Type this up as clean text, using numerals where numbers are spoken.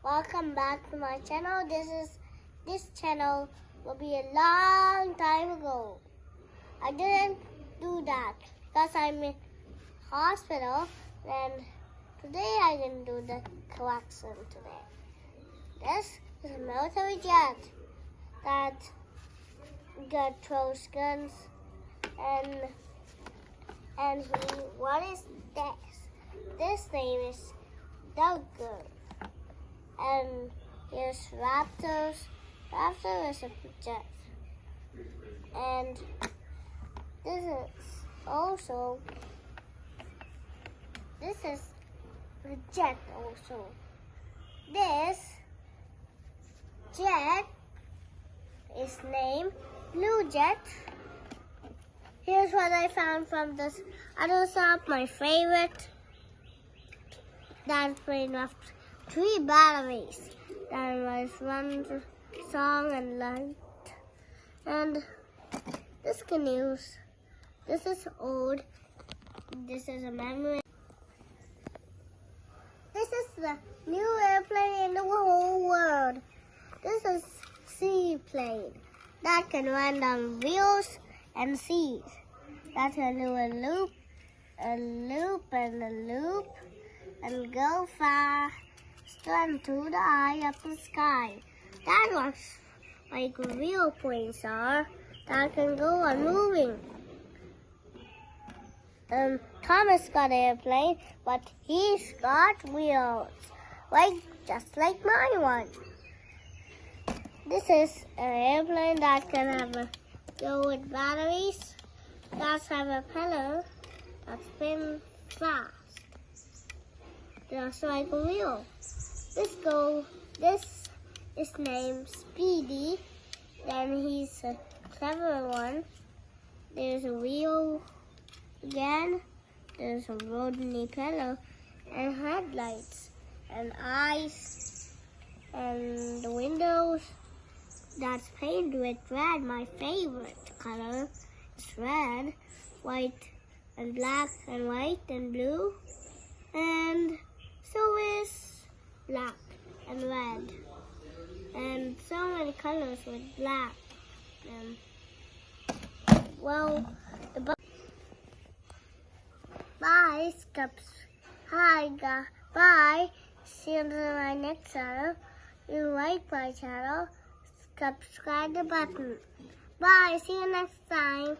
welcome back to my channel. This channel will be a long time ago. I didn't do that because I'm in hospital, and today I didn't do the collection today. This is a military jet that throws guns, what is this? This name is Duggar. And here's Raptors. Raptor is a jet. And this is a jet also. This jet is named Blue Jet. Here's what I found from this other shop, my favorite. That plane left 3 batteries. That was one song and light. And this canoes. This is old. This is a memory. This is the new airplane in the whole world. This is seaplane that can run on wheels and seas. That can do a loop, and go fast into the eye of the sky. That looks like real planes are that can go on moving. Thomas got an airplane, but he's got wheels, just like my one. This is an airplane that can go with batteries. That have a pedal that spins fast. Just like a wheel. This is named Speedy. Then he's a clever one. There's a wheel again. There's a rotary pedal and headlights and eyes and the windows. That's painted with red. My favorite color is red, white and black and white and blue. And so is black and red. And so many colors with black. Bye, bye. See you in my next channel. You like my channel, subscribe the button. Bye, see you next time.